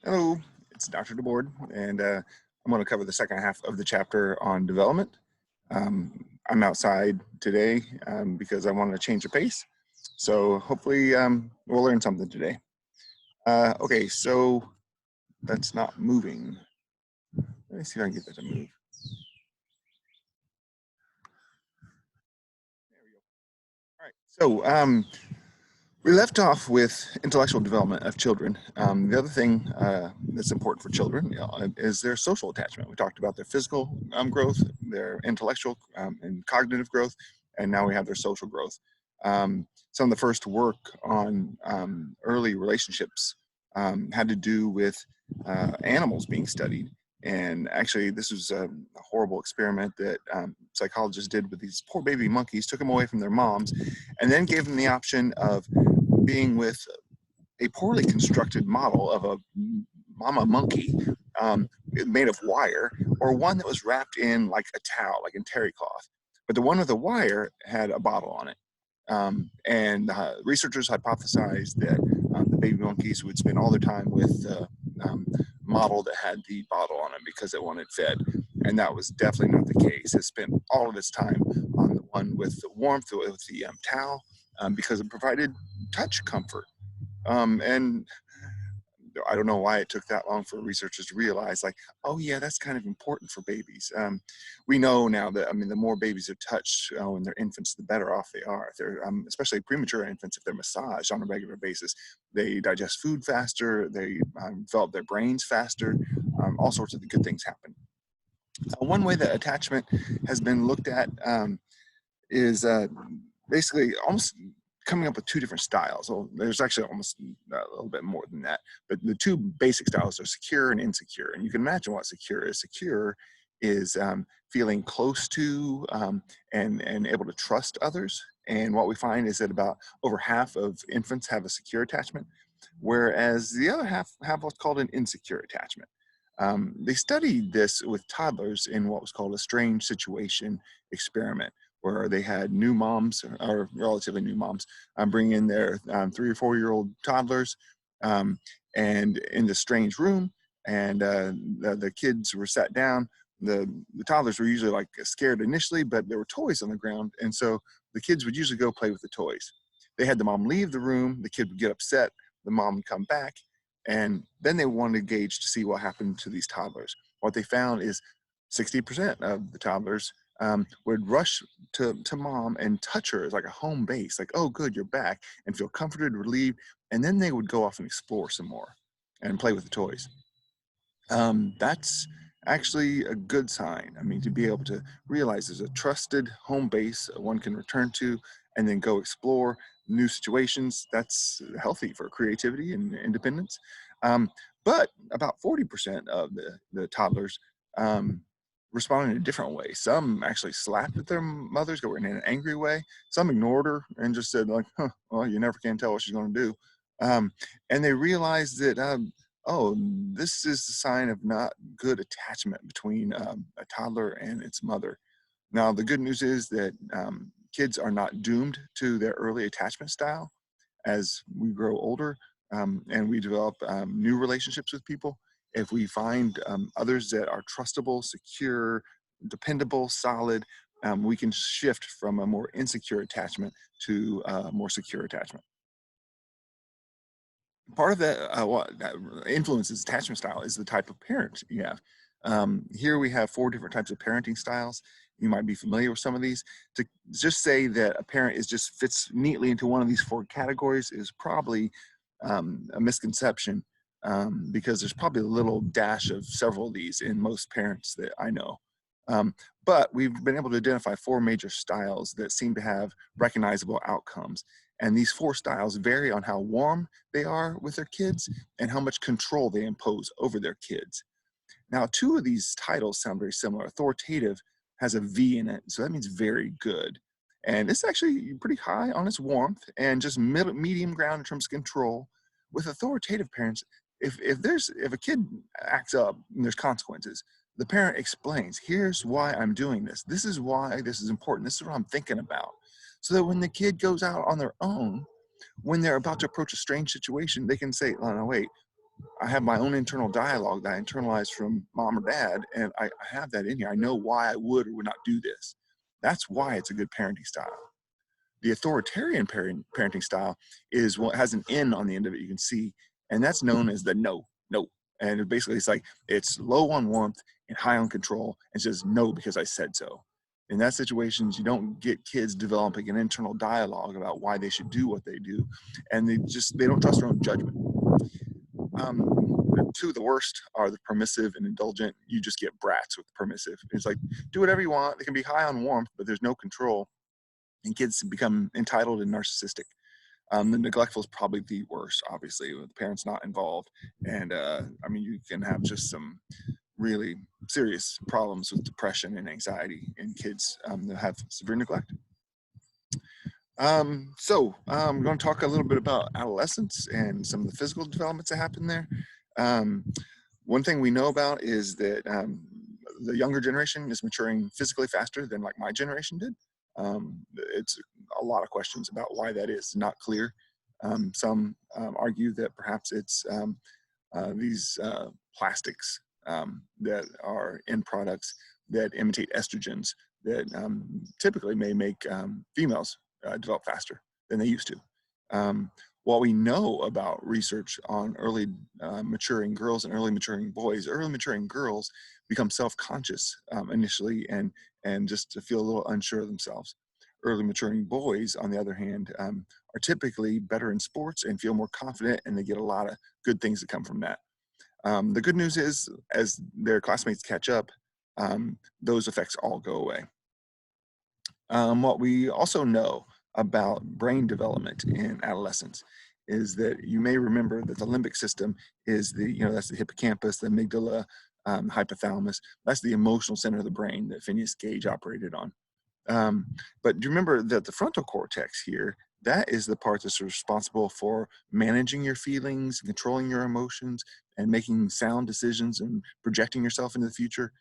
Hello, it's Dr. DeBord, and I'm going to cover the second half of the chapter on development. I'm outside today because I wanted to change the pace, so hopefully we'll learn something today. Okay, so that's not moving. Let me see if I can get that to move. There we go. All right, so we left off with intellectual development of children. The other thing that's important for children is their social attachment. We talked about their physical growth, their intellectual and cognitive growth, and now we have their social growth. Some of the first work on early relationships had to do with animals being studied. And actually, this was a horrible experiment that psychologists did with these poor baby monkeys, took them away from their moms, and then gave them the option of being with a poorly constructed model of a mama monkey made of wire, or one that was wrapped in like a towel, like in terry cloth. But the one with the wire had a bottle on it. And researchers hypothesized that the baby monkeys would spend all their time with the model that had the bottle on it because it wanted fed. And that was definitely not the case. It spent all of its time on the one with the warmth, with the towel, because it provided touch comfort. And I don't know why it took that long for researchers to realize, like, oh yeah, that's kind of important for babies. We know now that, I mean, the more babies are touched when they're infants, the better off they are. If they're, especially premature infants, if they're massaged on a regular basis, they digest food faster, they develop their brains faster, all sorts of good things happen. One way that attachment has been looked at is basically almost coming up with two different styles. Well, there's actually almost a little bit more than that, but the two basic styles are secure and insecure. And you can imagine what secure is. Secure is feeling close to and able to trust others. And what we find is that about over half of infants have a secure attachment, whereas the other half have what's called an insecure attachment. They studied this with toddlers in what was called a strange situation experiment, where they had new moms, or relatively new moms, bring in their 3 or 4-year-old toddlers and in the strange room, and the kids were sat down. The toddlers were usually like scared initially, but there were toys on the ground, and so the kids would usually go play with the toys. They had the mom leave the room, the kid would get upset, the mom would come back, and then they wanted to gauge to see what happened to these toddlers. What they found is 60% of the toddlers would rush to mom and touch her as like a home base, like, oh, good, you're back, and feel comforted, relieved. And then they would go off and explore some more and play with the toys. That's actually a good sign. I mean, to be able to realize there's a trusted home base one can return to and then go explore new situations, that's healthy for creativity and independence. But about 40% of the toddlers responded in a different way. Some actually slapped at their mothers, go in an angry way. Some ignored her and just said, like, huh, well, you never can tell what she's going to do. And they realized that oh, this is a sign of not good attachment between a toddler and its mother. Now, the good news is that kids are not doomed to their early attachment style. As we grow older and we develop new relationships with people, if we find others that are trustable, secure, dependable, solid, we can shift from a more insecure attachment to a more secure attachment. Part of what that influences attachment style is the type of parent you have. Here we have 4 different types of parenting styles. You might be familiar with some of these. To just say that a parent just fits neatly into one of these 4 categories is probably a misconception, because there's probably a little dash of several of these in most parents that I know. But we've been able to identify 4 major styles that seem to have recognizable outcomes. And these 4 styles vary on how warm they are with their kids and how much control they impose over their kids. Now, 2 of these titles sound very similar. Authoritative has a V in it, so that means very good. And it's actually pretty high on its warmth and just medium ground in terms of control. With authoritative parents, if a kid acts up and there's consequences, the parent explains, here's why I'm doing this. This is why this is important. This is what I'm thinking about. So that when the kid goes out on their own, when they're about to approach a strange situation, they can say, oh, no, wait, I have my own internal dialogue that I internalized from mom or dad, and I have that in here. I know why I would or would not do this. That's why it's a good parenting style. The authoritarian parenting style is what has an N on the end of it, you can see, and that's known as the no, no. And it basically, it's like, it's low on warmth and high on control, and says no because I said so. In that situations, you don't get kids developing an internal dialogue about why they should do what they do, and they don't trust their own judgment. Two of the worst are the permissive and indulgent. You just get brats with permissive. It's like, do whatever you want. They can be high on warmth, but there's no control, and kids become entitled and narcissistic. The neglectful is probably the worst, obviously, with the parents not involved. And I mean, you can have just some really serious problems with depression and anxiety in kids that have severe neglect. I'm going to talk a little bit about adolescence and some of the physical developments that happen there. One thing we know about is that the younger generation is maturing physically faster than like my generation did. It's a lot of questions about why that is not clear. Some argue that perhaps it's these plastics that are in products that imitate estrogens that typically may make females develop faster than they used to. What we know about research on early maturing girls and early maturing boys, early maturing girls become self-conscious initially and just to feel a little unsure of themselves. Early maturing boys, on the other hand, are typically better in sports and feel more confident, and they get a lot of good things that come from that. The good news is, as their classmates catch up, those effects all go away. What we also know about brain development in adolescence is that you may remember that the limbic system is that's the hippocampus, the amygdala, hypothalamus. That's the emotional center of the brain that Phineas Gage operated on. But do you remember that the frontal cortex here, that is the part that's responsible for managing your feelings, controlling your emotions, and making sound decisions and projecting yourself into the future?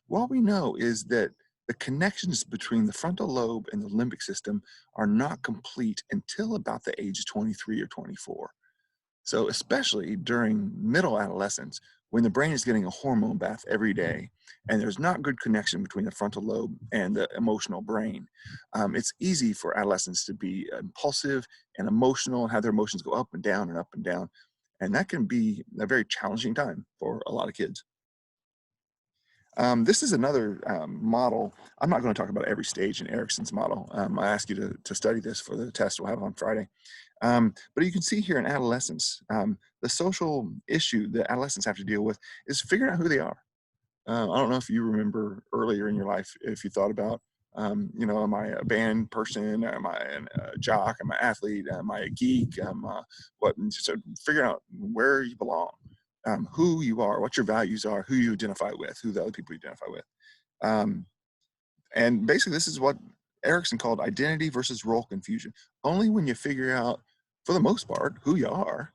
What we know is that the connections between the frontal lobe and the limbic system are not complete until about the age of 23 or 24. So especially during middle adolescence, when the brain is getting a hormone bath every day and there's not good connection between the frontal lobe and the emotional brain, it's easy for adolescents to be impulsive and emotional and have their emotions go up and down and up and down. And that can be a very challenging time for a lot of kids. This is another model. I'm not going to talk about every stage in Erickson's model. I ask you to study this for the test we'll have on Friday. But you can see here in adolescence, the social issue that adolescents have to deal with is figuring out who they are. I don't know if you remember earlier in your life, if you thought about, am I a band person? Am I a jock? Am I an athlete? Am I a geek? So figuring out where you belong. Who you are, what your values are, who you identify with, who the other people you identify with. And basically this is what Erickson called identity versus role confusion. Only when you figure out, for the most part, who you are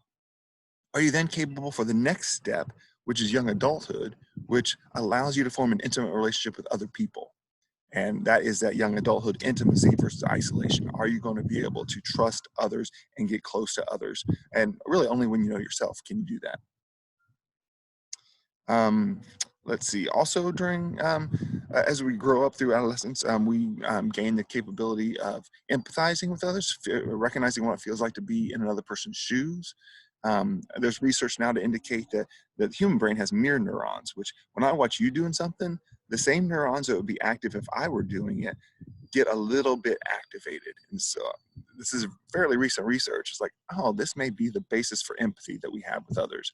you then capable for the next step, which is young adulthood, which allows you to form an intimate relationship with other people. And that is that young adulthood intimacy versus isolation. Are you going to be able to trust others and get close to others? And really only when you know yourself can you do that. Let's see, also during, as we grow up through adolescence, we gain the capability of empathizing with others, recognizing what it feels like to be in another person's shoes. There's research now to indicate that the human brain has mirror neurons, which when I watch you doing something, the same neurons that would be active if I were doing it get a little bit activated. And so this is fairly recent research. It's like, oh, this may be the basis for empathy that we have with others.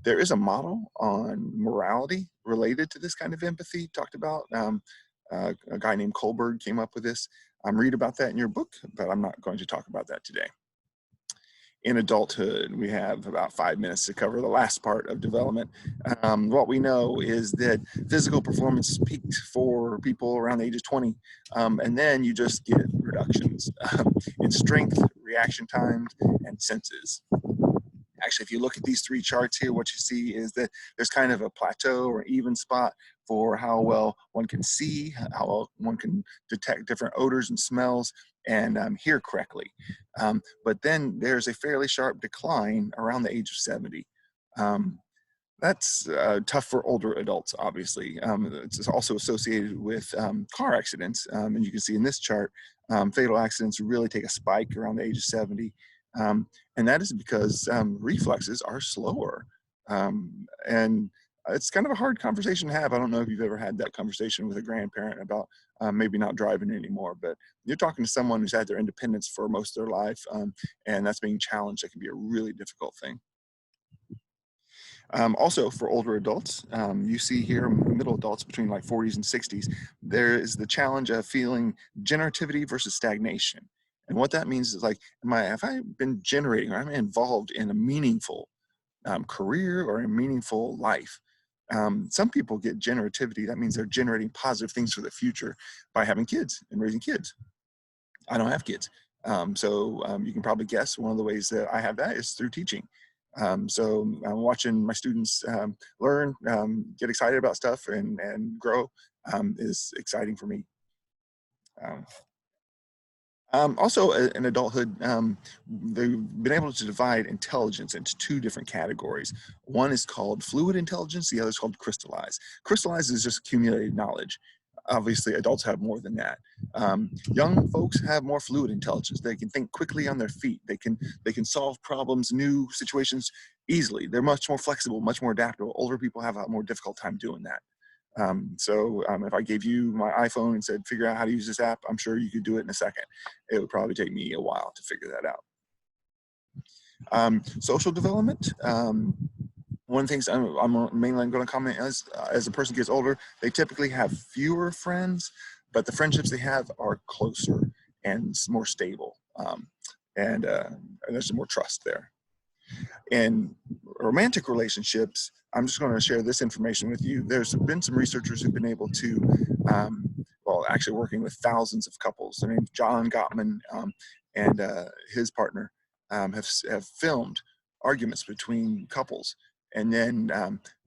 There is a model on morality related to this kind of empathy talked about. A guy named Kohlberg came up with this. Read about that in your book, but I'm not going to talk about that today. In adulthood, we have about 5 minutes to cover the last part of development. What we know is that physical performance peaks for people around the age of 20, and then you just get reductions in strength, reaction times, and senses. Actually, if you look at these three charts here, what you see is that there's kind of a plateau or even spot for how well one can see, how well one can detect different odors and smells, and hear correctly. But then there's a fairly sharp decline around the age of 70. That's tough for older adults, obviously. It's also associated with car accidents. And you can see in this chart, fatal accidents really take a spike around the age of 70. And that is because reflexes are slower. And it's kind of a hard conversation to have. I don't know if you've ever had that conversation with a grandparent about maybe not driving anymore, but you're talking to someone who's had their independence for most of their life, and that's being challenged. That can be a really difficult thing. Also, for older adults, you see here middle adults between like 40s and 60s, there is the challenge of feeling generativity versus stagnation. And what that means is like, have I been generating, or am I involved in a meaningful career or a meaningful life? Some people get generativity. That means they're generating positive things for the future by having kids and raising kids. I don't have kids. So you can probably guess one of the ways that I have that is through teaching. So I'm watching my students learn, get excited about stuff and grow is exciting for me. Also, in adulthood, they've been able to divide intelligence into two different categories. One is called fluid intelligence, the other is called crystallized. Crystallized is just accumulated knowledge. Obviously, adults have more than that. Young folks have more fluid intelligence. They can think quickly on their feet. They can solve problems, new situations easily. They're much more flexible, much more adaptable. Older people have a more difficult time doing that. So if I gave you my iPhone and said, figure out how to use this app, I'm sure you could do it in a second. It would probably take me a while to figure that out. Social development. One of the things I'm mainly going to comment as a person gets older, they typically have fewer friends, but the friendships they have are closer and more stable. And there's some more trust there. In romantic relationships, I'm just going to share this information with you. There's been some researchers who've been able to, well, actually working with thousands of couples. Their name's John Gottman and his partner have filmed arguments between couples and then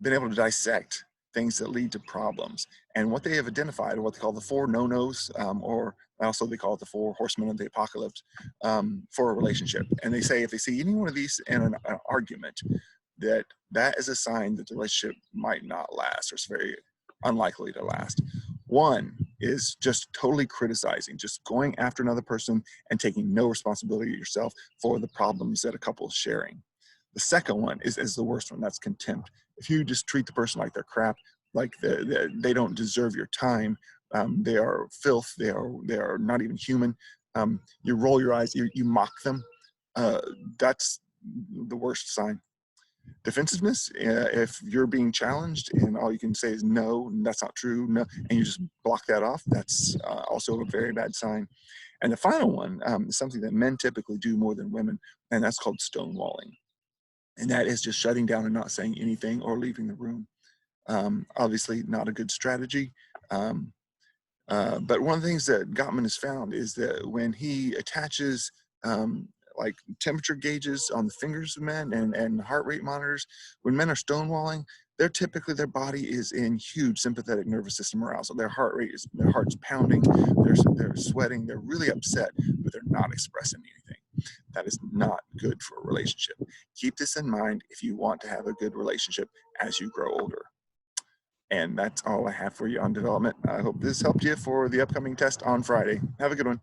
been able to dissect things that lead to problems. And what they have identified are what they call the 4 no-nos, or also they call it the 4 horsemen of the apocalypse for a relationship. And they say if they see any one of these in an argument, that is a sign that the relationship might not last, or it's very unlikely to last. One is just totally criticizing, just going after another person and taking no responsibility yourself for the problems that a couple is sharing. The second one is the worst one. That's contempt. If you just treat the person like they're crap, like they don't deserve your time, they are filth, they are not even human, you roll your eyes, you mock them, that's the worst sign. Defensiveness, if you're being challenged and all you can say is no, that's not true, no, and you just block that off, that's also a very bad sign. And the final one is something that men typically do more than women, and that's called stonewalling. And that is just shutting down and not saying anything or leaving the room. Obviously not a good strategy. But one of the things that Gottman has found is that when he attaches like temperature gauges on the fingers of men and heart rate monitors, when men are stonewalling, their body is in huge sympathetic nervous system arousal. Their heart's pounding, they're sweating, they're really upset, but they're not expressing anything. That is not good for a relationship. Keep this in mind if you want to have a good relationship as you grow older. And that's all I have for you on development. I hope this helped you for the upcoming test on Friday. Have a good one.